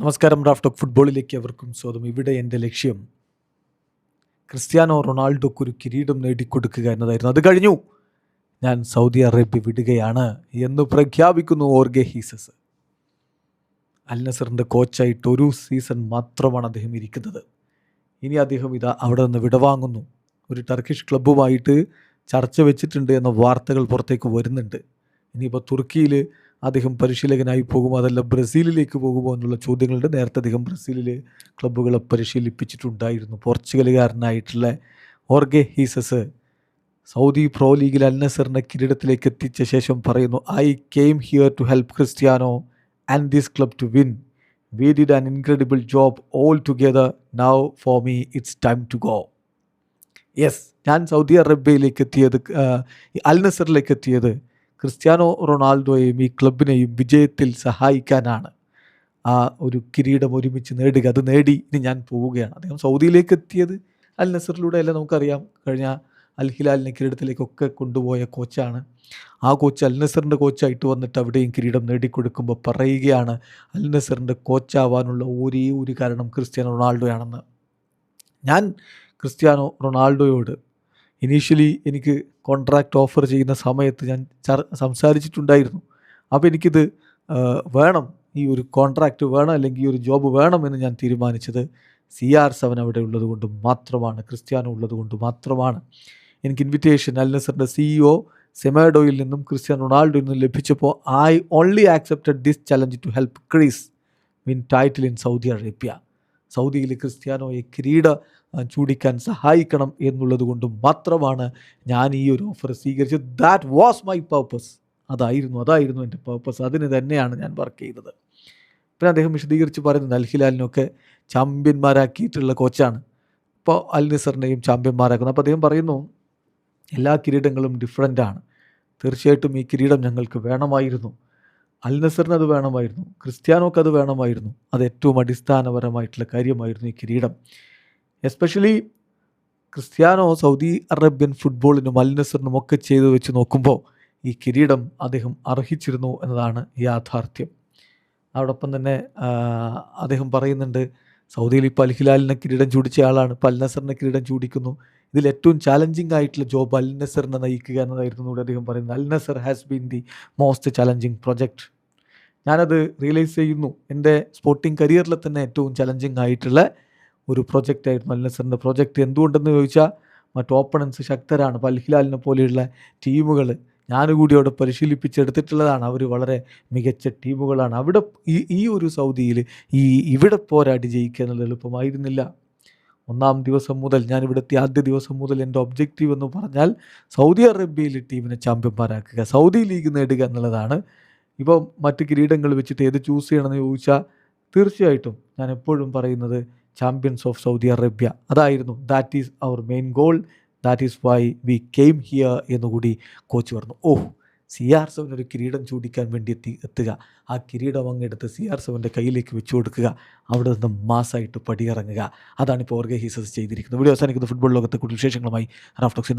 നമസ്കാരം. Raf talk ഫുട്ബോളിലേക്ക് അവർക്കും സ്വാഗതം. ഇവിടെ എൻ്റെ ലക്ഷ്യം ക്രിസ്ത്യാനോ റൊണാൾഡോക്ക് ഒരു കിരീടം നേടിക്കൊടുക്കുക എന്നതായിരുന്നു. അത് കഴിഞ്ഞു. ഞാൻ സൗദി അറേബ്യ വിടുകയാണ് എന്ന് പ്രഖ്യാപിക്കുന്നു ഓർഗെ ഹീസസ്. അൽ നസറിൻ്റെ കോച്ചായിട്ട് ഒരു സീസൺ മാത്രമാണ് അദ്ദേഹം ഇരിക്കുന്നത്. ഇനി അദ്ദേഹം അവിടെ നിന്ന് വിടവാങ്ങുന്നു. ഒരു ടർക്കിഷ് ക്ലബ്ബുമായിട്ട് ചർച്ച വെച്ചിട്ടുണ്ട് എന്ന വാർത്തകൾ പുറത്തേക്ക് വരുന്നുണ്ട്. ഇനിയിപ്പോൾ തുർക്കിയിൽ അദ്ദേഹം പരിശീലകനായി പോകുമോ അതല്ല ബ്രസീലിലേക്ക് പോകുമോ എന്നുള്ള ചോദ്യങ്ങളുണ്ട്. നേരത്തെ അദ്ദേഹം ബ്രസീലിൽ ക്ലബ്ബുകളെ പരിശീലിപ്പിച്ചിട്ടുണ്ടായിരുന്നു. പോർച്ചുഗലുകാരനായിട്ടുള്ള ഓർഗെ ഹീസസ് സൗദി പ്രോ ലീഗിൽ അൽ നസറിനെ കിരീടത്തിലേക്ക് എത്തിച്ച ശേഷം പറയുന്നു, I came here to help Cristiano and this club to win. We did an incredible job all together. Now for me it's time to go. Yes, ഞാൻ സൗദി അറേബ്യയിലേക്ക് എത്തിയത്, Al നസറിലേക്ക് എത്തിയത് ക്രിസ്ത്യാനോ റൊണാൾഡോയെയും ഈ ക്ലബിനെയും വിജയത്തിൽ സഹായിക്കാനാണ്. ആ ഒരു കിരീടം ഒരുമിച്ച് നേടുക, അത് നേടി ഇനി ഞാൻ പോവുകയാണ്. അദ്ദേഹം സൗദിയിലേക്ക് എത്തിയത് അൽ നസറിലൂടെ അല്ല, നമുക്കറിയാം. കഴിഞ്ഞ അൽ ഹിലാലിനെ കിരീടത്തിലേക്കൊക്കെ കൊണ്ടുപോയ കോച്ചാണ്. ആ കോച്ച് അൽ നസറിൻ്റെ കോച്ചായിട്ട് വന്നിട്ട് അവിടെയും കിരീടം നേടിക്കൊടുക്കുമ്പോൾ പറയുകയാണ്, അൽ നസറിൻ്റെ കോച്ചാവാനുള്ള ഒരേ ഒരു കാരണം ക്രിസ്ത്യാനോ റൊണാൾഡോയാണെന്ന്. ഞാൻ ക്രിസ്ത്യാനോ റൊണാൾഡോയോട് ഇനീഷ്യലി എനിക്ക് കോൺട്രാക്റ്റ് ഓഫർ ചെയ്യുന്ന സമയത്ത് ഞാൻ സംസാരിച്ചിട്ടുണ്ടായിരുന്നു. അപ്പോൾ എനിക്കിത് വേണം, ഈ ഒരു കോൺട്രാക്റ്റ് വേണം, അല്ലെങ്കിൽ ഈ ഒരു ജോബ് വേണമെന്ന് ഞാൻ തീരുമാനിച്ചത് CR7 അവിടെ ഉള്ളത് കൊണ്ട് മാത്രമാണ്, ക്രിസ്ത്യാനോ ഉള്ളത് കൊണ്ട് മാത്രമാണ്. എനിക്ക് ഇൻവിറ്റേഷൻ അൽ നസറിൻ്റെ CEO സെമേഡോയിൽ നിന്നും ക്രിസ്ത്യാനോ റൊണാൾഡോയിൽ നിന്നും ലഭിച്ചപ്പോൾ I only accepted this challenge to help Cris win title in Saudi Arabia. സൗദിയിൽ ക്രിസ്ത്യാനോയെ ചൂടിക്കാൻ സഹായിക്കണം എന്നുള്ളത് കൊണ്ട് മാത്രമാണ് ഞാൻ ഈ ഒരു ഓഫർ സ്വീകരിച്ചത്. That was my purpose. അതായിരുന്നു എൻ്റെ പർപ്പസ്. അതിന് തന്നെയാണ് ഞാൻ വർക്ക് ചെയ്തത്. പിന്നെ അദ്ദേഹം വിശദീകരിച്ച് പറയുന്നത്, അൽ ഹിലാലിനൊക്കെ ചാമ്പ്യന്മാരാക്കിയിട്ടുള്ള കോച്ചാണ്. ഇപ്പോൾ അൽ നസറിനെയും ചാമ്പ്യന്മാരാക്കുന്നത്. അപ്പോൾ അദ്ദേഹം പറയുന്നു, എല്ലാ കിരീടങ്ങളും ഡിഫറൻ്റാണ്. തീർച്ചയായിട്ടും ഈ കിരീടം ഞങ്ങൾക്ക് വേണമായിരുന്നു. അൽ നസറിന് അത് വേണമായിരുന്നു, ക്രിസ്ത്യാനോക്ക് അത് വേണമായിരുന്നു. അത് ഏറ്റവും അടിസ്ഥാനപരമായിട്ടുള്ള കാര്യമായിരുന്നു ഈ കിരീടം. എസ്പെഷ്യലി ക്രിസ്ത്യാനോ സൗദി അറേബ്യൻ ഫുട്ബോളിനും അൽ നസറിനും ഒക്കെ ചെയ്തു വെച്ച് നോക്കുമ്പോൾ ഈ കിരീടം അദ്ദേഹം അർഹിച്ചിരുന്നു എന്നതാണ് യാഥാർത്ഥ്യം. അതോടൊപ്പം തന്നെ അദ്ദേഹം പറയുന്നുണ്ട്, സൗദിയിൽ ഇപ്പോൾ അൽ ഹിലാലിനെ കിരീടം ചൂടിച്ച ആളാണ്, ഇപ്പോൾ അൽ നസറിനെ കിരീടം ചൂടിക്കുന്നു. ഇതിൽ ഏറ്റവും ചാലഞ്ചിങ് ആയിട്ടുള്ള ജോബ് അൽ നസറിനെ നയിക്കുക എന്നതായിരുന്നു ഇവിടെ അദ്ദേഹം പറയുന്നത്. Al Nassr has been the most challenging project. ഞാനത് റിയലൈസ് ചെയ്യുന്നു. എൻ്റെ സ്പോർട്ടിങ് കരിയറിൽ തന്നെ ഏറ്റവും ചലഞ്ചിങ് ആയിട്ടുള്ള ഒരു പ്രൊജക്റ്റായിരുന്നു അൽ നസറിൻ്റെ പ്രൊജക്റ്റ്. എന്തുകൊണ്ടെന്ന് ചോദിച്ചാൽ, മറ്റ് ഓപ്പണൻസ് ശക്തരാണ്. ഇപ്പോൾ അൽ ഹിലാലിനെ പോലെയുള്ള ടീമുകൾ ഞാനുകൂടി അവിടെ പരിശീലിപ്പിച്ചെടുത്തിട്ടുള്ളതാണ്. അവർ വളരെ മികച്ച ടീമുകളാണ്. അവിടെ ഈ ഒരു സൗദിയിൽ ഇവിടെ പോരാടി ജയിക്കുക എന്നുള്ളത് എളുപ്പമായിരുന്നില്ല. ഒന്നാം ദിവസം മുതൽ, ഞാനിവിടുത്തെ ആദ്യ ദിവസം മുതൽ എൻ്റെ ഒബ്ജക്റ്റീവ് എന്ന് പറഞ്ഞാൽ സൗദി അറേബ്യയിലെ ടീമിനെ ചാമ്പ്യന്മാരാക്കുക, സൗദി ലീഗ് നേടുക എന്നുള്ളതാണ്. ഇപ്പോൾ മറ്റ് കിരീടങ്ങൾ വെച്ചിട്ട് ഏത് ചൂസ് ചെയ്യണമെന്ന് ചോദിച്ചാൽ തീർച്ചയായിട്ടും ഞാൻ എപ്പോഴും പറയുന്നത് ചാമ്പ്യൻസ് ഓഫ് സൗദി അറേബ്യ. അതായിരുന്നു, that is our main goal, that is why we came here എന്നുകൂടി കോച്ച് പറഞ്ഞു. CR7 ഒരു കിരീടം ചൂടിക്കാൻ വേണ്ടി എത്തുക, ആ കിരീടം അങ്ങെടുത്ത് CR7 കയ്യിലേക്ക് വെച്ചു കൊടുക്കുക, അവിടെ നിന്ന് മാസമായിട്ട് പടിയിറങ്ങുക. അതാണിപ്പോൾ ഓർഗെ ഹീസസ് ചെയ്തിരിക്കുന്നത്. വീഡിയോ അവസാനിക്കുന്ന ഫുട്ബോൾ ലോകത്തെ കൂടുതൽ വിശേഷങ്ങളുമായി റാഫ് ടോക്സ്.